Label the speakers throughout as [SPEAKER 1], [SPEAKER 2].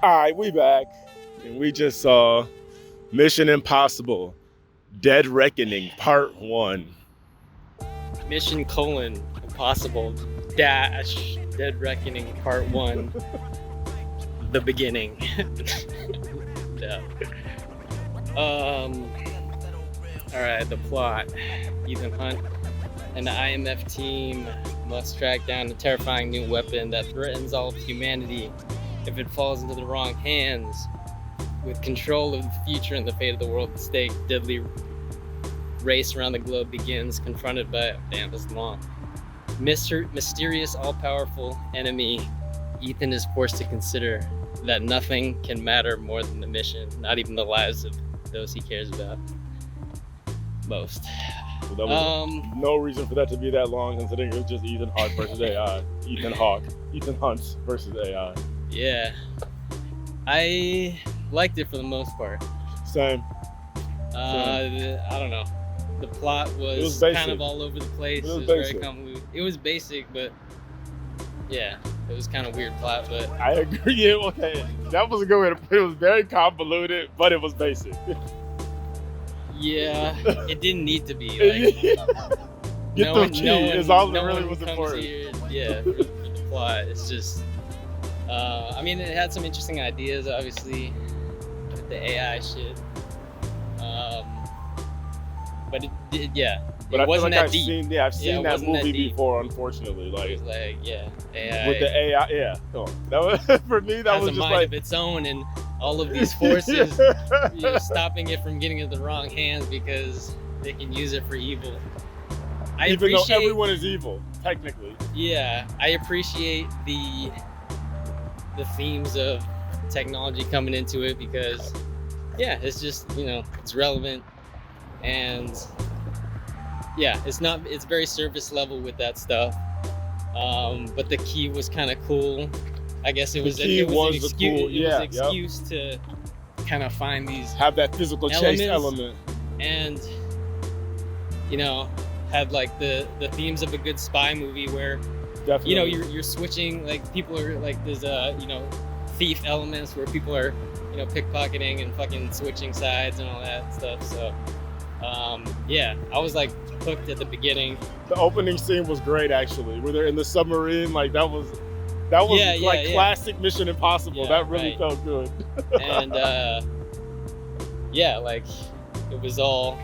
[SPEAKER 1] All right, we back, and we just saw Mission Impossible: Dead Reckoning Part 1.
[SPEAKER 2] Mission Impossible dash Dead Reckoning Part 1. The beginning. Yeah. Alright, the plot. Ethan Hunt and the IMF team must track down a terrifying new weapon that threatens all of humanity if it falls into the wrong hands. With control of the future and the fate of the world at stake, deadly race around the globe begins, confronted by this long. Mysterious, all-powerful enemy. Ethan is forced to consider that nothing can matter more than the mission, not even the lives of those he cares about most.
[SPEAKER 1] So that was no reason for that to be that long, considering it was just Ethan Hawke versus AI. Ethan Hunt versus AI.
[SPEAKER 2] Yeah. I liked it for the most part.
[SPEAKER 1] Same.
[SPEAKER 2] I don't know. The plot was kind of all over the place. It was very convoluted. It was basic, but yeah, it was kind of weird plot. But
[SPEAKER 1] I agree. Yeah, okay, that was a good way to put it. It was very convoluted, but it was basic.
[SPEAKER 2] Yeah, it didn't need to be. Like,
[SPEAKER 1] Get the key is all that really was important.
[SPEAKER 2] Yeah, for the plot. It's just, I mean, it had some interesting ideas, obviously, with the AI shit. But
[SPEAKER 1] But I feel like I've seen that movie
[SPEAKER 2] deep.
[SPEAKER 1] before, unfortunately. Like
[SPEAKER 2] AI
[SPEAKER 1] with the AI, yeah. Oh, that was, for me, that
[SPEAKER 2] has
[SPEAKER 1] was
[SPEAKER 2] a
[SPEAKER 1] just
[SPEAKER 2] mind
[SPEAKER 1] like
[SPEAKER 2] of its own, and all of these forces, stopping it from getting into the wrong hands because they can use it for evil.
[SPEAKER 1] Even though everyone is evil, technically.
[SPEAKER 2] Yeah, I appreciate the themes of technology coming into it because, yeah, it's just, it's relevant. And yeah, it's very surface level with that stuff. But the key was kind of cool. I guess it was an excuse to kind of find these,
[SPEAKER 1] have that physical chase element,
[SPEAKER 2] and had like the themes of a good spy movie where
[SPEAKER 1] definitely
[SPEAKER 2] you're switching, like people are like there's thief elements where people are pickpocketing and fucking switching sides and all that stuff. So yeah, I was like hooked at the beginning.
[SPEAKER 1] The opening scene was great, actually, where they're in the submarine. Like that was classic Mission Impossible. That really felt good.
[SPEAKER 2] And yeah, like it was all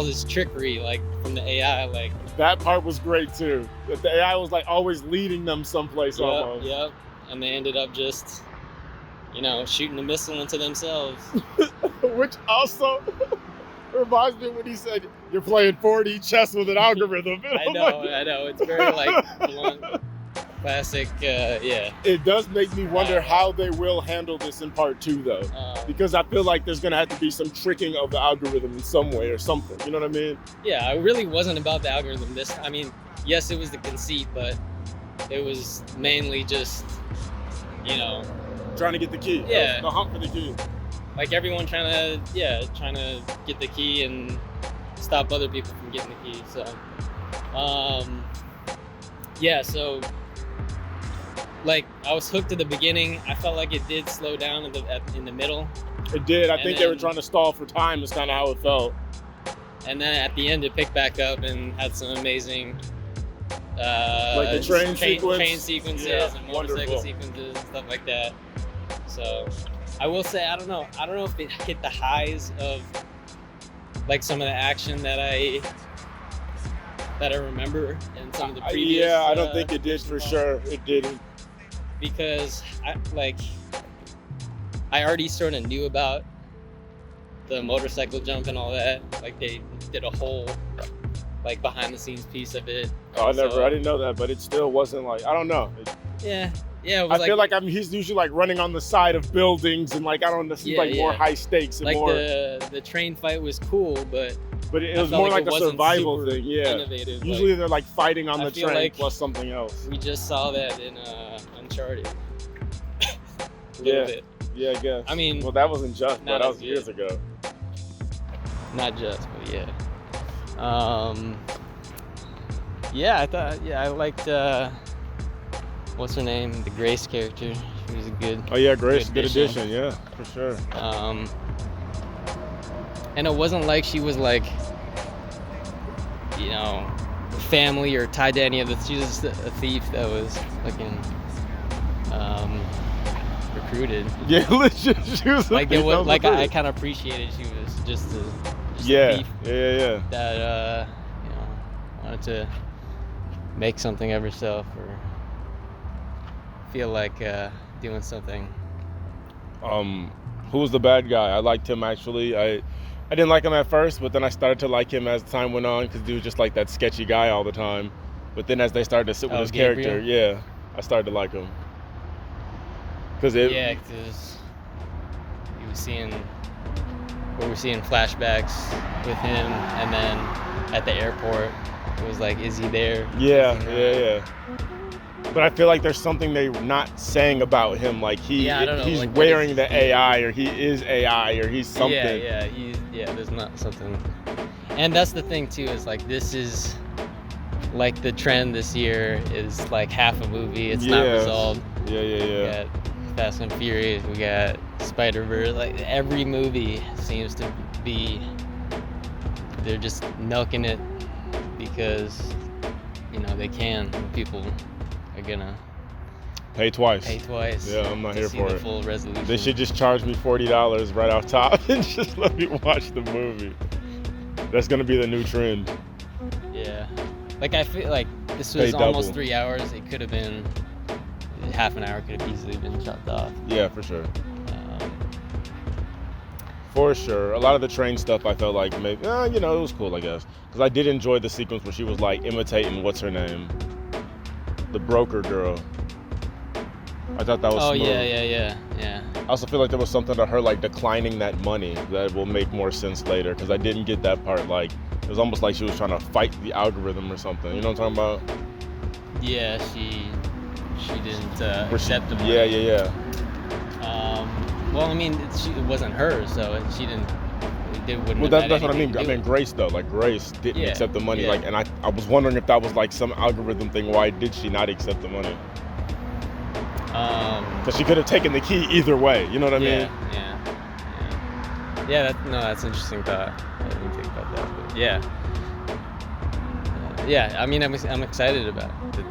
[SPEAKER 2] this trickery, like from the AI. Like
[SPEAKER 1] that part was great too. That the AI was like always leading them someplace almost.
[SPEAKER 2] Yep. And they ended up just shooting a missile into themselves.
[SPEAKER 1] Which also reminds me when he said, you're playing 4D chess with an algorithm.
[SPEAKER 2] I know. It's very like blunt, classic, yeah.
[SPEAKER 1] It does make me wonder how they will handle this in part 2 though. Because I feel like there's gonna have to be some tricking of the algorithm in some way or something. You know what I mean?
[SPEAKER 2] Yeah, it really wasn't about the algorithm. Yes, it was the conceit, but it was mainly just,
[SPEAKER 1] trying to get the key.
[SPEAKER 2] Yeah.
[SPEAKER 1] The hunt for the key.
[SPEAKER 2] Like everyone trying to get the key and stop other people from getting the key. So, yeah. So, like, I was hooked at the beginning. I felt like it did slow down in the middle.
[SPEAKER 1] It did. I think they were trying to stall for time. Is kind of how it felt.
[SPEAKER 2] And then at the end, it picked back up and had some amazing,
[SPEAKER 1] like the train
[SPEAKER 2] sequences and motorcycle sequences and stuff like that. So, I will say, I don't know if it hit the highs of like some of the action that I remember in some of the previous.
[SPEAKER 1] Yeah, I don't think it did for sure. It didn't.
[SPEAKER 2] Because I already sort of knew about the motorcycle jump and all that. Like they did a whole like behind the scenes piece of it.
[SPEAKER 1] Oh, I didn't know that, but it still wasn't like, I don't know.
[SPEAKER 2] Yeah, it
[SPEAKER 1] I
[SPEAKER 2] was
[SPEAKER 1] feel like he's usually like running on the side of buildings and like, I don't know, it seems like more high stakes and
[SPEAKER 2] like
[SPEAKER 1] more.
[SPEAKER 2] The train fight was cool, but
[SPEAKER 1] it was more like a survival thing. Yeah.
[SPEAKER 2] Innovative.
[SPEAKER 1] Usually they're like fighting on the train plus something else.
[SPEAKER 2] We just saw that in Uncharted.
[SPEAKER 1] Bit. Yeah, I guess.
[SPEAKER 2] I mean,
[SPEAKER 1] well, that wasn't just, but that was years ago.
[SPEAKER 2] Not just, but yeah. Yeah, I thought, I liked what's her name? The Grace character. She was a good.
[SPEAKER 1] Oh yeah, Grace, good addition. Yeah, for sure.
[SPEAKER 2] And it wasn't like she was like, you know, family or tied to any of this. She was just a thief that was fucking recruited.
[SPEAKER 1] Yeah, legit. She was
[SPEAKER 2] like it was like I kind of appreciated she was just a thief
[SPEAKER 1] yeah.
[SPEAKER 2] That you know, wanted to make something of herself or feel like doing something.
[SPEAKER 1] Who was the bad guy? I liked him actually. I didn't like him at first, but then I started to like him as time went on because he was just like that sketchy guy all the time. But then as they started to sit with his
[SPEAKER 2] Gabriel?
[SPEAKER 1] character, yeah, I started to like him. Because
[SPEAKER 2] we were seeing flashbacks with him, and then at the airport, it was like, is he there?
[SPEAKER 1] Yeah. But I feel like there's something they're not saying about him, like he's like, wearing the AI, or he is AI, or he's something.
[SPEAKER 2] Yeah, there's not something. And that's the thing too, is like this is like the trend this year is like half a movie, it's not resolved.
[SPEAKER 1] Yeah.
[SPEAKER 2] We got Fast and Furious, we got Spider-Verse, like every movie seems to be, they're just milking it because, you know, they can. People are gonna
[SPEAKER 1] pay twice. Yeah, I'm not here for it.
[SPEAKER 2] Full resolution.
[SPEAKER 1] They should just charge me $40 right off top and just let me watch the movie. That's gonna be the new trend.
[SPEAKER 2] Yeah, like I feel like this was almost 3 hours. It could have been half an hour. Could have easily been chopped off.
[SPEAKER 1] Yeah, for sure. For sure. A lot of the train stuff I felt like maybe, you know, it was cool, I guess. Because I did enjoy the sequence where she was like imitating, what's her name? The broker girl. I thought that was smooth.
[SPEAKER 2] Yeah.
[SPEAKER 1] I also feel like there was something to her like declining that money that will make more sense later, because I didn't get that part. Like, it was almost like she was trying to fight the algorithm or something. You know what I'm talking about?
[SPEAKER 2] Yeah, she didn't accept the money.
[SPEAKER 1] Yeah.
[SPEAKER 2] Well, I mean, it wasn't her, so she didn't. They wouldn't.
[SPEAKER 1] Well, that's what I mean. I mean, Grace though. Like, Grace didn't accept the money. Like, and I was wondering if that was like some algorithm thing. Why did she not accept the money? Because she could have taken the key either way. You know what I mean?
[SPEAKER 2] Yeah. That's an interesting thought. I didn't think about that. But yeah. I mean, I'm excited about it.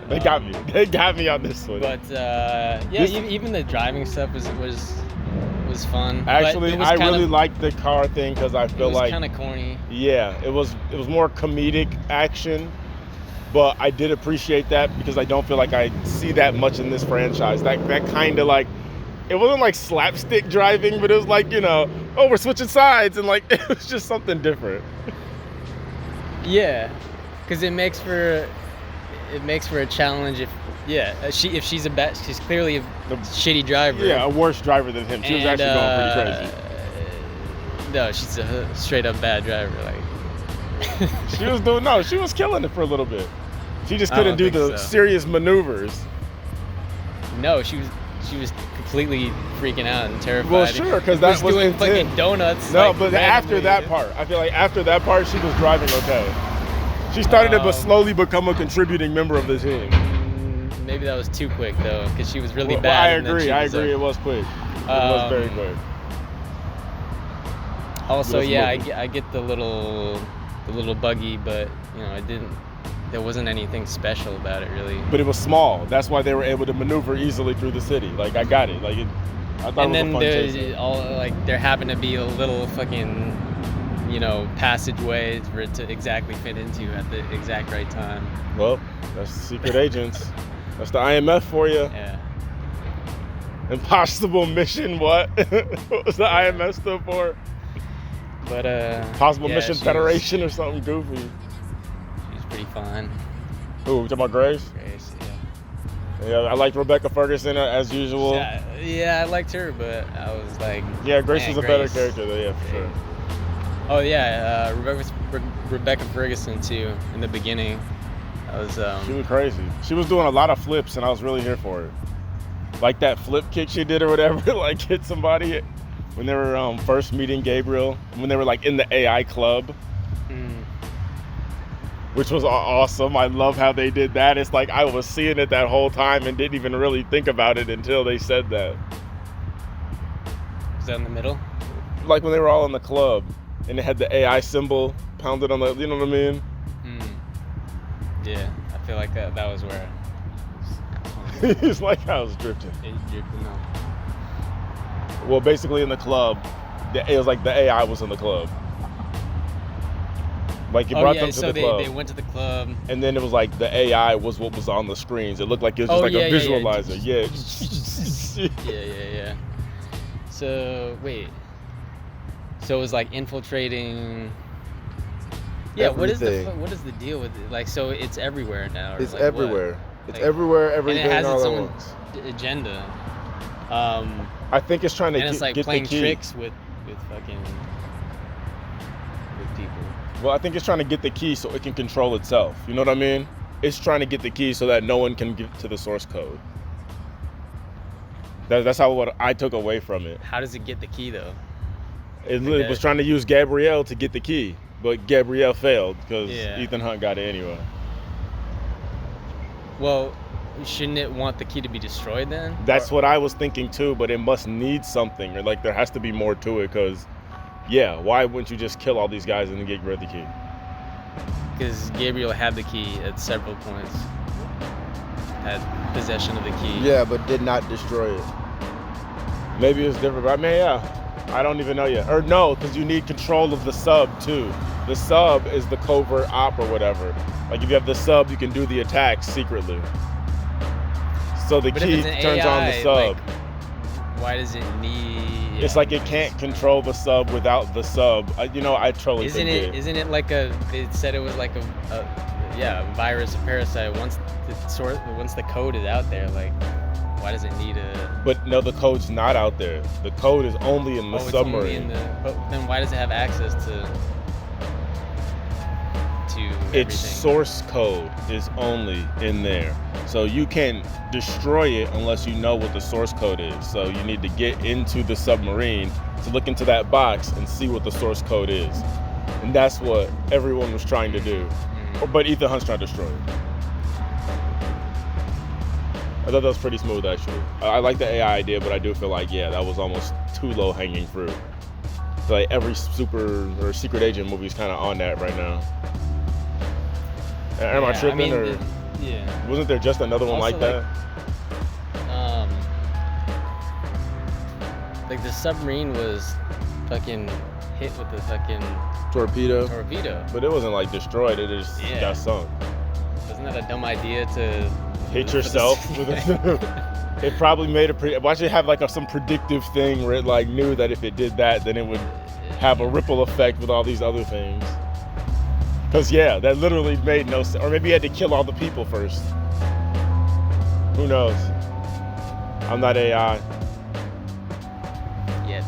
[SPEAKER 2] They got me. They got me on this one. But even the driving stuff was fun.
[SPEAKER 1] Actually, I really liked the car thing because I feel like
[SPEAKER 2] it was kind of corny.
[SPEAKER 1] Yeah, it was more comedic action, but I did appreciate that because I don't feel like I see that much in this franchise. That kind of like, it wasn't like slapstick driving, but it was like, you know, oh, we're switching sides, and like it was just something different.
[SPEAKER 2] Yeah, because it makes for a challenge if she's clearly a shitty driver.
[SPEAKER 1] Yeah, a worse driver than him. She was actually going pretty crazy.
[SPEAKER 2] No, she's a straight up bad driver. Like
[SPEAKER 1] she was killing it for a little bit. She just couldn't do the serious maneuvers.
[SPEAKER 2] No, she was completely freaking out and terrified.
[SPEAKER 1] Well, sure, because that was
[SPEAKER 2] doing fucking donuts.
[SPEAKER 1] No, like, but after that part, I feel like after that part, she was driving okay. She started to slowly become a contributing member of the team.
[SPEAKER 2] Maybe that was too quick though, because she was really bad.
[SPEAKER 1] I agree. It was quick. It was very quick.
[SPEAKER 2] Also, I get the little buggy, but you know, there wasn't anything special about it really.
[SPEAKER 1] But it was small. That's why they were able to maneuver easily through the city. Like, I got it. Like, I thought
[SPEAKER 2] and
[SPEAKER 1] it was a fun
[SPEAKER 2] then there happened to be a little fucking, you know, passageway for it to exactly fit into at the exact right time.
[SPEAKER 1] Well, that's secret agents. That's the IMF for you.
[SPEAKER 2] Yeah.
[SPEAKER 1] Impossible mission. What? What was the IMF stood for?
[SPEAKER 2] But
[SPEAKER 1] Possible Mission Federation or something goofy.
[SPEAKER 2] She's pretty fun.
[SPEAKER 1] Who? We talking about Grace?
[SPEAKER 2] Grace, yeah.
[SPEAKER 1] Yeah, I liked Rebecca Ferguson as usual.
[SPEAKER 2] Yeah, I liked her, but I was like,
[SPEAKER 1] yeah, Grace was a better character though. Yeah, for sure.
[SPEAKER 2] Oh yeah, Rebecca Ferguson too. In the beginning,
[SPEAKER 1] she was crazy. She was doing a lot of flips, and I was really here for it. Like that flip kick she did or whatever, like hit somebody when they were first meeting Gabriel, when they were like in the AI club. which was awesome. I love how they did that. It's like I was seeing it that whole time and didn't even really think about it until they said that.
[SPEAKER 2] Is that in the middle?
[SPEAKER 1] Like when they were all in the club and they had the AI symbol pounded on the, you know what I mean?
[SPEAKER 2] Yeah, I feel like that was where
[SPEAKER 1] It's like I was drifting.
[SPEAKER 2] it drifted out.
[SPEAKER 1] Well, basically in the club, it was like the AI was in the club. Like he brought them to the club.
[SPEAKER 2] They went to the club.
[SPEAKER 1] And then it was like the AI was what was on the screens. It looked like it was just a visualizer.
[SPEAKER 2] Yeah. So wait. So it was like infiltrating. Yeah.
[SPEAKER 1] Everything.
[SPEAKER 2] What is the deal with it? Like, so it's everywhere now. Or
[SPEAKER 1] It's
[SPEAKER 2] like
[SPEAKER 1] everywhere.
[SPEAKER 2] What?
[SPEAKER 1] It's
[SPEAKER 2] like,
[SPEAKER 1] everywhere. Everything
[SPEAKER 2] and it has
[SPEAKER 1] all
[SPEAKER 2] its
[SPEAKER 1] at
[SPEAKER 2] own
[SPEAKER 1] once.
[SPEAKER 2] agenda.
[SPEAKER 1] I think it's trying to
[SPEAKER 2] and it's like
[SPEAKER 1] get
[SPEAKER 2] playing
[SPEAKER 1] the key.
[SPEAKER 2] tricks with people.
[SPEAKER 1] Well, I think it's trying to get the key so it can control itself. You know what I mean? It's trying to get the key so that no one can get to the source code. That's what I took away from it.
[SPEAKER 2] How does it get the key though?
[SPEAKER 1] It was trying to use Gabrielle to get the key, but Gabrielle failed because
[SPEAKER 2] Yeah.
[SPEAKER 1] Ethan Hunt got it anyway.
[SPEAKER 2] Well, shouldn't it want the key to be destroyed then?
[SPEAKER 1] That's what I was thinking too, but it must need something, or like there has to be more to it because, yeah, why wouldn't you just kill all these guys and then get rid of the key?
[SPEAKER 2] Because Gabriel had the key at several points. Had possession of the key.
[SPEAKER 1] Yeah, but did not destroy it. Maybe it's different, but I mean, yeah, I don't even know yet. Or no, because you need control of the sub too. The sub is the covert op or whatever. Like if you have the sub, you can do the attacks secretly. So the key turns on the sub.
[SPEAKER 2] Like, why does it need?
[SPEAKER 1] It's like it can't control the sub without the sub. I totally
[SPEAKER 2] Isn't it like they said it was like a virus, a parasite. Once the code is out there, like, why does it need a?
[SPEAKER 1] But no, the code's not out there. The code is only in the submarine.
[SPEAKER 2] But then why does it have access to everything?
[SPEAKER 1] Its source code is only in there. So you can't destroy it unless you know what the source code is. So you need to get into the submarine to look into that box and see what the source code is. And that's what everyone was trying to do. But Ethan Hunt's trying to destroy it. I thought that was pretty smooth, actually. I like the AI idea, but I do feel like, yeah, that was almost too low-hanging fruit. So like every super or secret agent movie is kind of on that right now. Am I tripping,
[SPEAKER 2] yeah.
[SPEAKER 1] Wasn't there just another one
[SPEAKER 2] Also,
[SPEAKER 1] like that?
[SPEAKER 2] Like the submarine was fucking hit with the fucking
[SPEAKER 1] Torpedo. But it wasn't like destroyed, it just got sunk.
[SPEAKER 2] Wasn't that a dumb idea to
[SPEAKER 1] hit yourself with it probably made why should it have like some predictive thing where it like knew that if it did that then it would have a ripple effect with all these other things. Because yeah, that literally made no sense. Or maybe you had to kill all the people first. Who knows? I'm not AI.
[SPEAKER 2] Yet.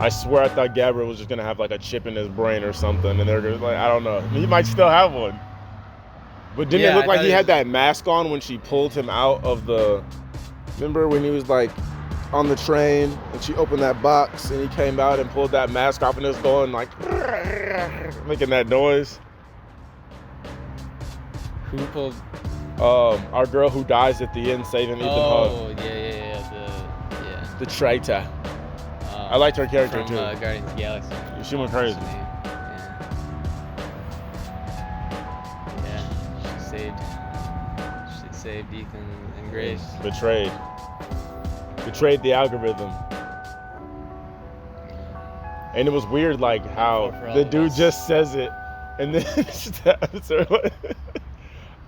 [SPEAKER 1] I swear I thought Gabriel was just gonna have like a chip in his brain or something, and they're gonna like, I don't know. He might still have one. But didn't it look like he had that mask on when she pulled him out of the? Remember when he was like on the train and she opened that box and he came out and pulled that mask off and it was going like making that noise.
[SPEAKER 2] Who pulled?
[SPEAKER 1] Our girl who dies at the end saving Ethan Hunt.
[SPEAKER 2] Oh the
[SPEAKER 1] traitor. I liked her character
[SPEAKER 2] from,
[SPEAKER 1] too.
[SPEAKER 2] Guardians of the Galaxy.
[SPEAKER 1] She went crazy.
[SPEAKER 2] Yeah, she saved Ethan and Grace.
[SPEAKER 1] Betrayed the algorithm. And it was weird like how the dude just says it and then stabs her.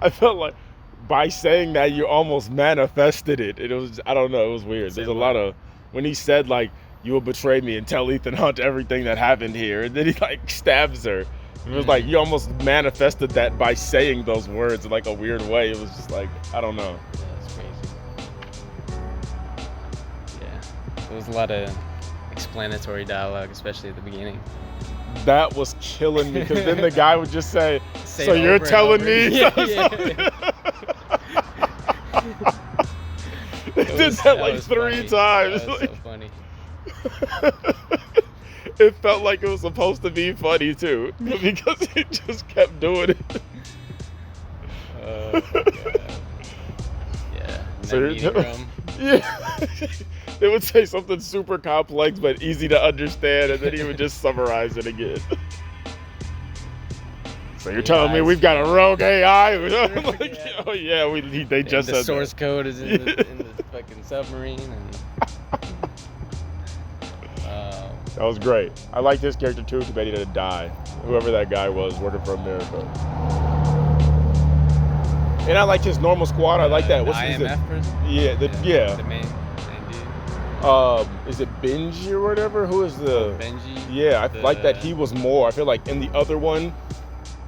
[SPEAKER 1] I felt like by saying that you almost manifested it. It was, I don't know, it was weird. There's a lot of, when he said like, you will betray me and tell Ethan Hunt everything that happened here, and then he like stabs her. It was like you almost manifested that by saying those words in like a weird way. It was just like, I don't know.
[SPEAKER 2] Yeah, that's crazy. Yeah, there was a lot of explanatory dialogue, especially at the beginning.
[SPEAKER 1] That was killing me because then the guy would just say so you're telling me?
[SPEAKER 2] Yeah.
[SPEAKER 1] They did that like 3 times.
[SPEAKER 2] That was so funny.
[SPEAKER 1] It felt like it was supposed to be funny too, because he just kept doing it.
[SPEAKER 2] Oh my god. Yeah.
[SPEAKER 1] So you're yeah. They would say something super complex but easy to understand, and then he would just summarize it again. So you're telling me we've got a rogue AI? Like, oh yeah, they just
[SPEAKER 2] the
[SPEAKER 1] said
[SPEAKER 2] source
[SPEAKER 1] that.
[SPEAKER 2] code is in the fucking submarine. And,
[SPEAKER 1] that was great. I liked his character too, because they didn't die. Whoever that guy was working for America. And I liked his normal squad. I like that.
[SPEAKER 2] What's his name?
[SPEAKER 1] Yeah,
[SPEAKER 2] The main dude.
[SPEAKER 1] Is it Benji or whatever? Who is the
[SPEAKER 2] Benji?
[SPEAKER 1] Yeah, I like that he was more. I feel like in the other one,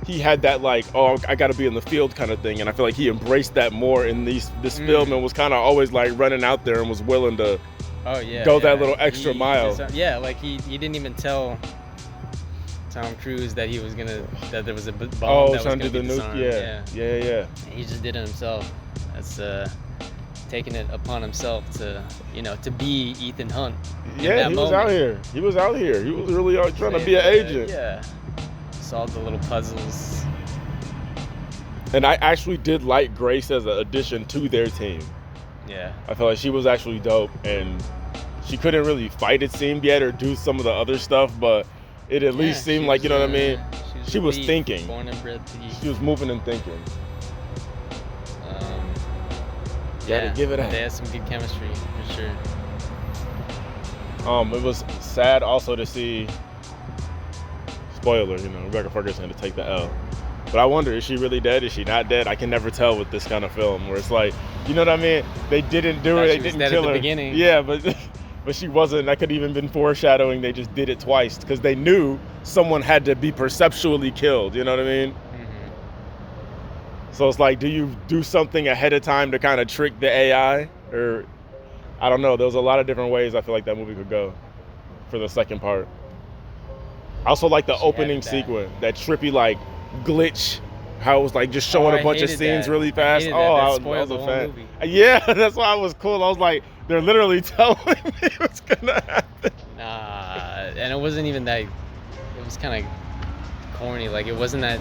[SPEAKER 1] he had that like, oh, I got to be in the field kind of thing, and I feel like he embraced that more in this film, and was kind of always like running out there and was willing to go that little extra mile.
[SPEAKER 2] Like he didn't even tell Tom Cruise that that there was a bomb that was
[SPEAKER 1] trying
[SPEAKER 2] going
[SPEAKER 1] to
[SPEAKER 2] to
[SPEAKER 1] do the nuke. Yeah.
[SPEAKER 2] He just did it himself. That's taking it upon himself to be Ethan Hunt.
[SPEAKER 1] Yeah, he was out here. He was really trying to be an agent.
[SPEAKER 2] Yeah. Solve the little puzzles.
[SPEAKER 1] And I actually did like Grace as an addition to their team.
[SPEAKER 2] Yeah.
[SPEAKER 1] I feel like she was actually dope, and she couldn't really fight, it seemed, yet, or do some of the other stuff, but it at least seemed like, you know what I mean? She was thinking.
[SPEAKER 2] Born and bred thief.
[SPEAKER 1] She was moving and thinking.
[SPEAKER 2] Yeah,
[SPEAKER 1] give it a.
[SPEAKER 2] They had some good chemistry for sure.
[SPEAKER 1] It was sad also to see. Spoiler, Rebecca Ferguson had to take the L. But I wonder, is she really dead? Is she not dead? I can never tell with this kind of film, where it's like, you know what I mean? They didn't do it. They didn't kill her.
[SPEAKER 2] At the beginning.
[SPEAKER 1] Yeah, but she wasn't. That could even been foreshadowing. They just did it twice because they knew someone had to be perceptually killed. You know what I mean?
[SPEAKER 2] Mm-hmm.
[SPEAKER 1] So it's like, do you do something ahead of time to kind of trick the AI, or I don't know. There was a lot of different ways I feel like that movie could go for the second part. I also like the opening sequence, that trippy like glitch, how it was like just showing a bunch of scenes really fast. I was a fan. Yeah, that's why it was cool. I was like, they're literally telling me what's gonna happen.
[SPEAKER 2] Nah, and it wasn't even that. It was kind of corny. Like it wasn't that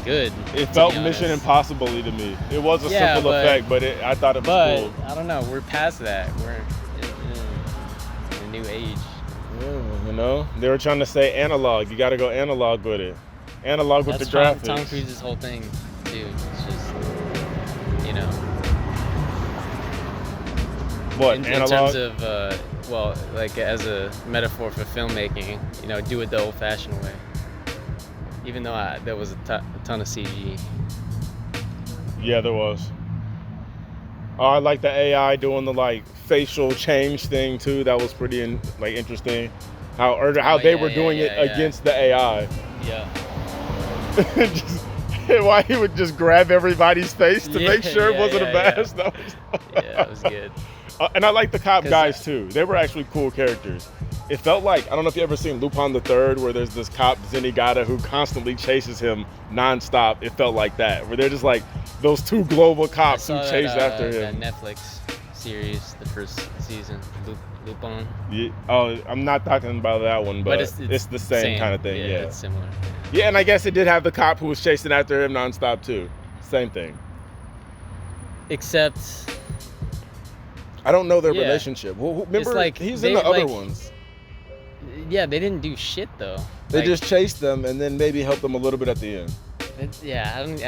[SPEAKER 2] good.
[SPEAKER 1] It felt Mission Impossible to me. It was a simple effect, but I thought it was cool.
[SPEAKER 2] I don't know. We're past that. We're in a new age.
[SPEAKER 1] Yeah, they were trying to say analog. You got to go analog with it. Analog with the graphics.
[SPEAKER 2] Tom Cruise's whole thing, too. It's just,
[SPEAKER 1] What,
[SPEAKER 2] in
[SPEAKER 1] analog?
[SPEAKER 2] terms of, like as a metaphor for filmmaking, do it the old-fashioned way. Even though there was a ton of CG.
[SPEAKER 1] Yeah, there was. I like the AI doing the facial change thing too. That was pretty interesting. How they were doing it against the AI.
[SPEAKER 2] Yeah.
[SPEAKER 1] Why he would just grab everybody's face to make sure it wasn't a mask.
[SPEAKER 2] Yeah, that was good.
[SPEAKER 1] And I like the cop guys too. They were actually cool characters. It felt like, I don't know if you ever seen Lupin the Third, where there's this cop Zenigata who constantly chases him nonstop. It felt like that, where they're just like those two global cops who chase after him.
[SPEAKER 2] That Netflix series, the first season, Lupin.
[SPEAKER 1] Yeah, I'm not talking about that one, but it's the same kind of thing. Yeah,
[SPEAKER 2] it's similar.
[SPEAKER 1] Yeah, and I guess it did have the cop who was chasing after him nonstop too. Same thing.
[SPEAKER 2] Except,
[SPEAKER 1] I don't know their relationship. Well, remember, he's in the other ones.
[SPEAKER 2] Yeah, they didn't do shit though.
[SPEAKER 1] They just chased them and then maybe helped them a little bit at the end.
[SPEAKER 2] I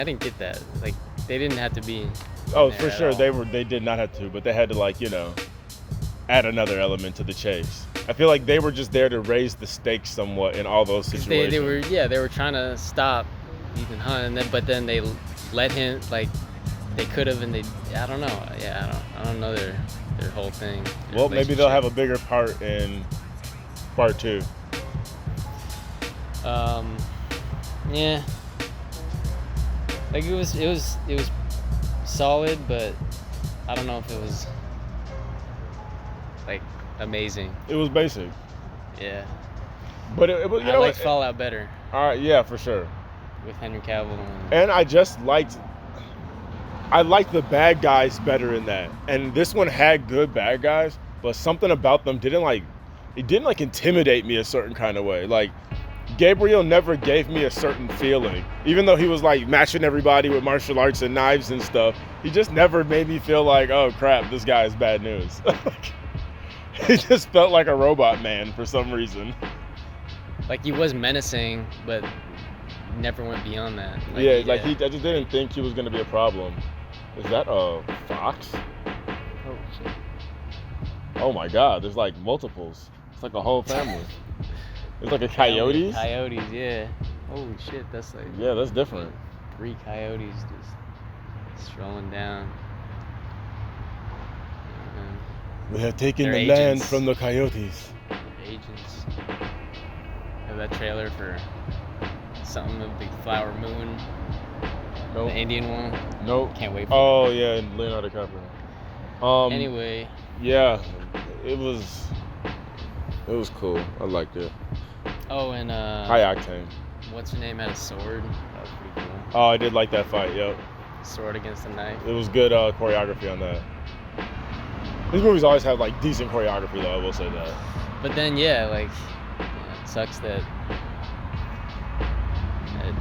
[SPEAKER 2] didn't get that. Like, they didn't have to be.
[SPEAKER 1] Oh, for sure, they did not have to, but they had to add another element to the chase. I feel like they were just there to raise the stakes somewhat in all those situations.
[SPEAKER 2] They were trying to stop Ethan Hunt, but then they let him, they could have, and I don't know. Yeah, I don't know their whole thing.
[SPEAKER 1] Well, maybe they'll have a bigger part in part 2.
[SPEAKER 2] Yeah. Like it was solid, but I don't know if it was amazing.
[SPEAKER 1] It was basic.
[SPEAKER 2] Yeah.
[SPEAKER 1] But it was,
[SPEAKER 2] I like Fallout better.
[SPEAKER 1] All right, yeah, for sure.
[SPEAKER 2] With Henry Cavill.
[SPEAKER 1] And I liked the bad guys better in that. And this one had good bad guys, but something about them didn't it didn't like intimidate me a certain kind of way. Like Gabriel never gave me a certain feeling. Even though he was like matching everybody with martial arts and knives and stuff, he just never made me feel like, oh crap, this guy is bad news. He just felt like a robot man for some reason.
[SPEAKER 2] Like he was menacing, but never went beyond that.
[SPEAKER 1] I just didn't think he was gonna be a problem. Is that a fox?
[SPEAKER 2] Oh shit.
[SPEAKER 1] Oh my god, there's like multiples. It's like a whole family. There's like a coyotes.
[SPEAKER 2] Coyotes, yeah. Holy shit, that's like.
[SPEAKER 1] Yeah, that's different.
[SPEAKER 2] 3 coyotes just strolling down.
[SPEAKER 1] We have taken
[SPEAKER 2] They're
[SPEAKER 1] the land
[SPEAKER 2] agents.
[SPEAKER 1] from the coyotes.
[SPEAKER 2] Agents. Have that trailer for something, a big flower moon.
[SPEAKER 1] Nope.
[SPEAKER 2] The Indian one.
[SPEAKER 1] Nope.
[SPEAKER 2] Can't wait for
[SPEAKER 1] Oh yeah, and Leonardo DiCaprio.
[SPEAKER 2] Anyway.
[SPEAKER 1] Yeah, it was cool. I liked it.
[SPEAKER 2] Oh, and
[SPEAKER 1] High octane.
[SPEAKER 2] what's her name had a sword. That was pretty cool.
[SPEAKER 1] Oh, I did like that fight. Yep.
[SPEAKER 2] Sword against a knife.
[SPEAKER 1] It was good choreography on that. These movies always have like decent choreography, though. I will say that.
[SPEAKER 2] But then, yeah, like, it sucks that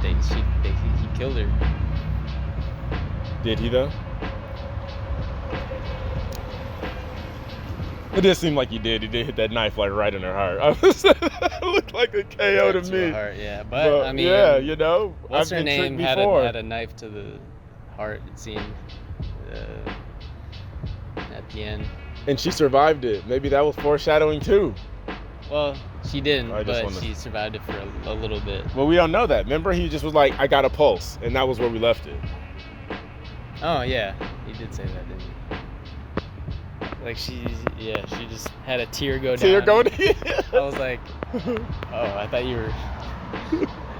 [SPEAKER 2] he killed her.
[SPEAKER 1] Did he though? It did seem like he did. He did hit that knife like right in her heart. It looked like a KO to me.
[SPEAKER 2] Her heart, yeah, but I mean,
[SPEAKER 1] yeah, you know,
[SPEAKER 2] what's
[SPEAKER 1] I've
[SPEAKER 2] her
[SPEAKER 1] been
[SPEAKER 2] name
[SPEAKER 1] tricked
[SPEAKER 2] had
[SPEAKER 1] before.
[SPEAKER 2] a knife to the heart. It seemed at the end.
[SPEAKER 1] And she survived it. Maybe that was foreshadowing too.
[SPEAKER 2] Well, she didn't,
[SPEAKER 1] I just
[SPEAKER 2] but
[SPEAKER 1] wanna-
[SPEAKER 2] she survived it for a little bit.
[SPEAKER 1] Well, we don't know that. Remember, he just was like, "I got a pulse," and that was where we left it.
[SPEAKER 2] Oh yeah, he did say that, didn't he? Like she just had a tear go down.
[SPEAKER 1] Tear going.
[SPEAKER 2] I was like, oh, I thought you were.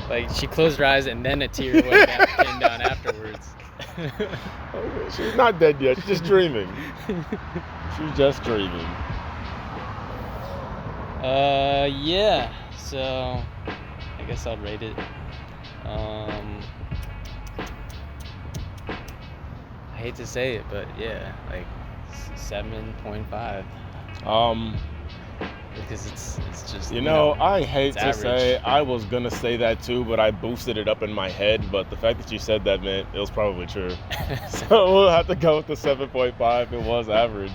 [SPEAKER 2] Like she closed her eyes and then a tear came down afterwards.
[SPEAKER 1] Okay, she's not dead yet. She's just dreaming. She's just dreaming.
[SPEAKER 2] Yeah. So, I guess I'll rate it. I hate to say it, but yeah, like 7.5 because it's just
[SPEAKER 1] You know, I hate to
[SPEAKER 2] it's
[SPEAKER 1] say
[SPEAKER 2] average.
[SPEAKER 1] I was gonna say that too, but I boosted it up in my head. But the fact that you said that meant it was probably true. So we'll have to go with the 7.5. It was average,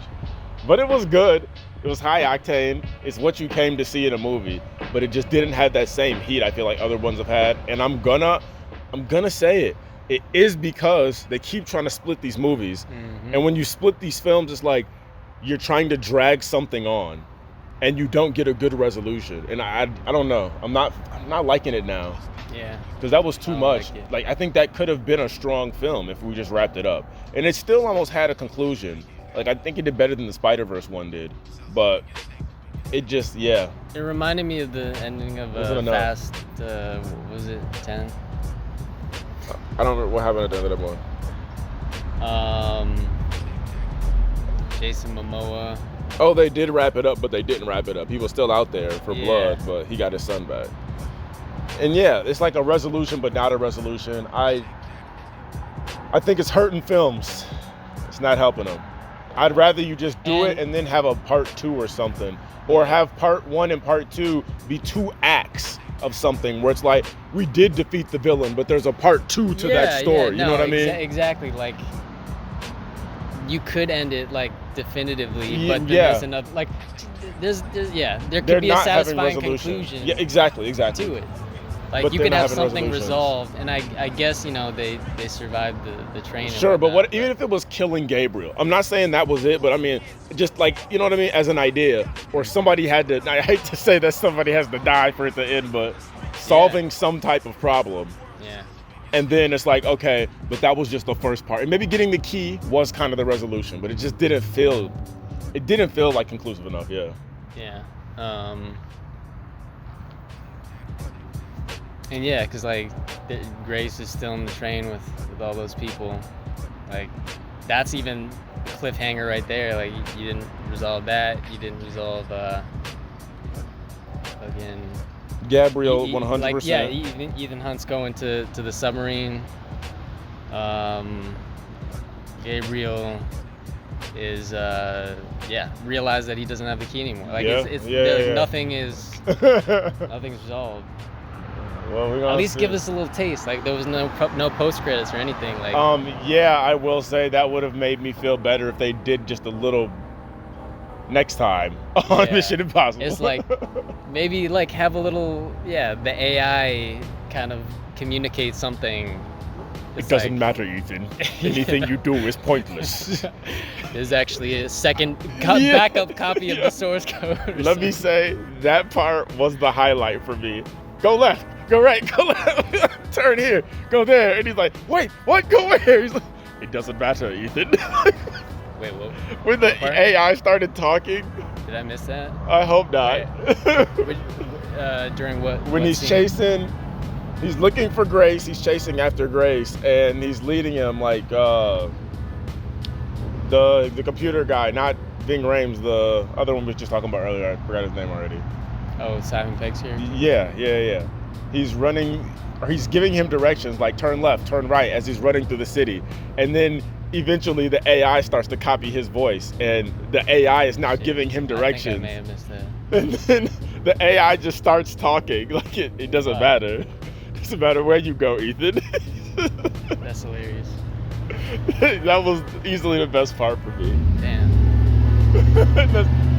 [SPEAKER 1] but it was good. It was high octane. It's what you came to see in a movie, but it just didn't have that same heat I feel like other ones have had. And I'm gonna say it. It is because they keep trying to split these movies, and when you split these films, it's like you're trying to drag something on, and you don't get a good resolution. And I don't know. I'm not liking it now.
[SPEAKER 2] Yeah.
[SPEAKER 1] Because that was too
[SPEAKER 2] I don't
[SPEAKER 1] much.
[SPEAKER 2] like it.
[SPEAKER 1] Like I think that could have been a strong film if we just wrapped it up. And it still almost had a conclusion. Like I think it did better than the Spider-Verse one did. But it just, yeah.
[SPEAKER 2] It reminded me of the ending of
[SPEAKER 1] Was it enough?
[SPEAKER 2] Fast. What was it 10?
[SPEAKER 1] I don't know what happened at the end of that one.
[SPEAKER 2] Jason Momoa.
[SPEAKER 1] Oh, they did wrap it up, but they didn't wrap it up. He was still out there for
[SPEAKER 2] Yeah.
[SPEAKER 1] blood, but he got his son back. And yeah, it's like a resolution, but not a resolution. I think it's hurting films. It's not helping them. I'd rather you just do it and then have a part 2 or something, or have part 1 and part 2 be 2 acts of something where it's like we did defeat the villain, but there's a part 2 to that story. You know what I mean?
[SPEAKER 2] Exactly. Like you could end it like definitively, but then
[SPEAKER 1] Yeah.
[SPEAKER 2] there's another like there
[SPEAKER 1] They're
[SPEAKER 2] could be a
[SPEAKER 1] not having
[SPEAKER 2] satisfying
[SPEAKER 1] resolution.
[SPEAKER 2] conclusion
[SPEAKER 1] Yeah, exactly.
[SPEAKER 2] to it. Like
[SPEAKER 1] But
[SPEAKER 2] you
[SPEAKER 1] they're
[SPEAKER 2] could
[SPEAKER 1] not
[SPEAKER 2] have
[SPEAKER 1] having
[SPEAKER 2] something
[SPEAKER 1] resolutions.
[SPEAKER 2] resolved, and I guess they survived the train. and
[SPEAKER 1] Sure, but
[SPEAKER 2] whatnot,
[SPEAKER 1] even if it was killing Gabriel, I'm not saying that was it, but I mean, just like, you know what I mean, as an idea, or somebody had to, I hate to say that somebody has to die for it to end, but solving some type of problem.
[SPEAKER 2] Yeah.
[SPEAKER 1] And then it's like, okay, but that was just the first part. And maybe getting the key was kind of the resolution, but it just didn't feel like conclusive enough, yeah.
[SPEAKER 2] Yeah. And yeah, because like Grace is still in the train with all those people. Like that's even a cliffhanger right there. Like you didn't resolve that. You didn't resolve again.
[SPEAKER 1] Gabriel, 100%.
[SPEAKER 2] Like yeah, Ethan Hunt's going to the submarine. Gabriel is realize that he doesn't have the key anymore. Like nothing's resolved.
[SPEAKER 1] Well, we're gonna
[SPEAKER 2] at least
[SPEAKER 1] see.
[SPEAKER 2] give us a little taste. Like there was no post credits or anything. Like
[SPEAKER 1] yeah, I will say that would have made me feel better if they did just a little next time on Mission Impossible.
[SPEAKER 2] It's like maybe like have a little the AI kind of communicate something.
[SPEAKER 1] It doesn't matter, Ethan. Anything you do is pointless.
[SPEAKER 2] There's actually a second backup copy of the source code.
[SPEAKER 1] Let me say, that part was the highlight for me. Go left, go right, go left, turn here, go there. And he's like, wait, what? Go where? He's like, it doesn't matter, Ethan.
[SPEAKER 2] Wait, what?
[SPEAKER 1] When the AI started talking.
[SPEAKER 2] Did I miss that?
[SPEAKER 1] I hope not.
[SPEAKER 2] During what?
[SPEAKER 1] When he's chasing, he's looking for Grace, he's chasing after Grace, and he's leading him like the computer guy, not Ving Rhames, the other one we were just talking about earlier. I forgot his name already.
[SPEAKER 2] Oh, Simon Pegg's here?
[SPEAKER 1] Yeah. He's running, or he's giving him directions like turn left, turn right as he's running through the city. And then eventually the AI starts to copy his voice, and the AI is now giving him directions.
[SPEAKER 2] I think I may have missed that.
[SPEAKER 1] And then the AI just starts talking. Like it doesn't matter. It doesn't matter where you go, Ethan.
[SPEAKER 2] That's hilarious.
[SPEAKER 1] That was easily the best part for me.
[SPEAKER 2] Damn.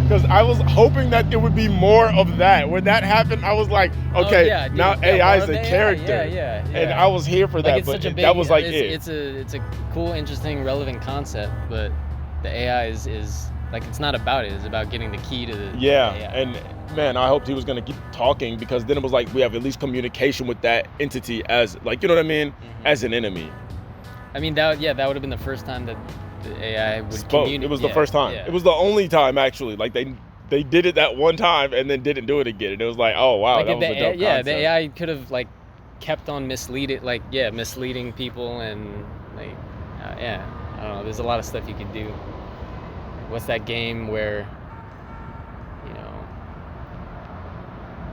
[SPEAKER 1] Because I was hoping that there would be more of that. When that happened, I was like, okay, now AI is a character.
[SPEAKER 2] Yeah.
[SPEAKER 1] And I was here for that, but that was like
[SPEAKER 2] it's a cool, interesting, relevant concept, but the AI is like, it's not about it. It's about getting the key to the AI.
[SPEAKER 1] And man, I hoped he was going to keep talking, because then it was like we have at least communication with that entity as, like, you know what I mean? Mm-hmm. As an enemy.
[SPEAKER 2] I mean, that would have been the first time that the AI would communicate.
[SPEAKER 1] It was the first time. It was the only time, actually. Like they did it that one time and then didn't do it again. And it was like, oh wow, like that was a dope concept.
[SPEAKER 2] The AI could have like kept on misleading people, and like I don't know. There's a lot of stuff you could do. What's that game where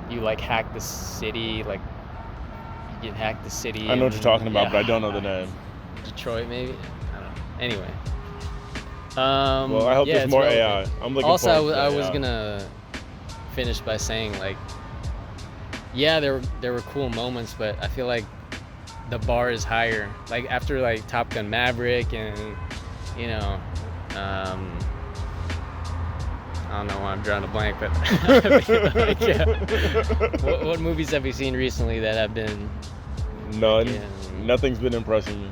[SPEAKER 2] you like hack the city, like you can hack the city?
[SPEAKER 1] I know what you're talking about, but I don't know the name.
[SPEAKER 2] Detroit, maybe. I don't know. Anyway.
[SPEAKER 1] Well, I hope there's more AI. I'm looking
[SPEAKER 2] also,
[SPEAKER 1] forward to
[SPEAKER 2] I
[SPEAKER 1] AI.
[SPEAKER 2] was gonna finish by saying, like, there were cool moments, but I feel like the bar is higher. Like after like Top Gun Maverick, and I don't know why I'm drawing a blank, but I feel like, what movies have you seen recently that have been
[SPEAKER 1] none? Nothing's been impressing you.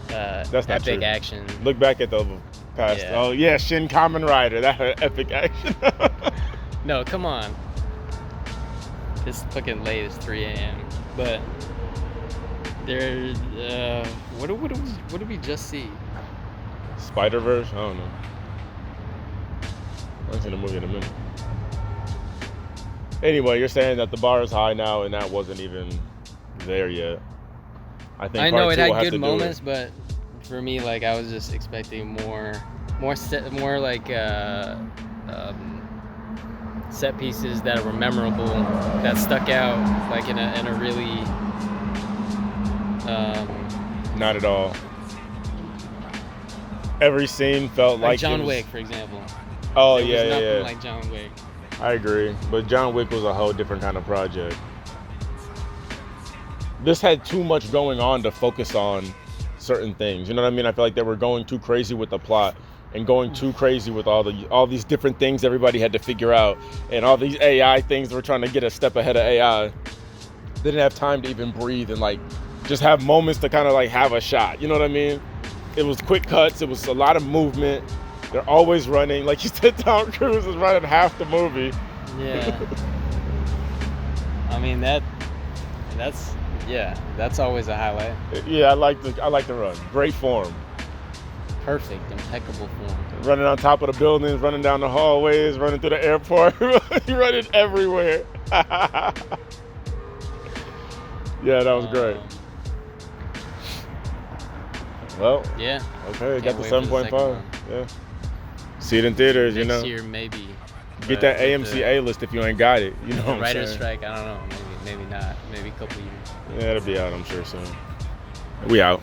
[SPEAKER 1] That's not
[SPEAKER 2] epic
[SPEAKER 1] true.
[SPEAKER 2] action.
[SPEAKER 1] Look back at the past.
[SPEAKER 2] Yeah.
[SPEAKER 1] Oh yeah, Shin Kamen Rider. That had epic action.
[SPEAKER 2] No, come on. It's fucking late. It's 3 a.m. But there's what did we just see?
[SPEAKER 1] Spider-Verse? I don't know. I haven't seen a movie in a minute. Anyway, you're saying that the bar is high now, and that wasn't even there yet. I
[SPEAKER 2] know it had good moments, but for me, like, I was just expecting more like set pieces that were memorable, that stuck out, like in a really
[SPEAKER 1] not at all. Every scene felt like
[SPEAKER 2] John Wick, for example.
[SPEAKER 1] Oh
[SPEAKER 2] It was
[SPEAKER 1] yeah.
[SPEAKER 2] nothing like John Wick.
[SPEAKER 1] I agree, but John Wick was a whole different kind of project. This had too much going on to focus on certain things. You know what I mean? I feel like they were going too crazy with the plot and going too crazy with all these different things everybody had to figure out, and all these AI things that were trying to get a step ahead of AI. They didn't have time to even breathe and like just have moments to kind of like have a shot. You know what I mean? It was quick cuts. It was a lot of movement. They're always running. Like you said, Tom Cruise is running half the movie.
[SPEAKER 2] Yeah. I mean that's always a highlight.
[SPEAKER 1] Yeah, I like the run. Great form.
[SPEAKER 2] Perfect, impeccable form.
[SPEAKER 1] Running on top of the buildings, running down the hallways, running through the airport, running everywhere. Yeah, that was great. Well,
[SPEAKER 2] yeah.
[SPEAKER 1] Okay, got the 7.5. Yeah. See it in theaters,
[SPEAKER 2] Next year, maybe.
[SPEAKER 1] Get that AMC A-list if you ain't got it. You know what I'm
[SPEAKER 2] writer's
[SPEAKER 1] saying?
[SPEAKER 2] strike, I don't know. Maybe not. Maybe a couple years.
[SPEAKER 1] Yeah, it'll be out, I'm sure, soon. We out.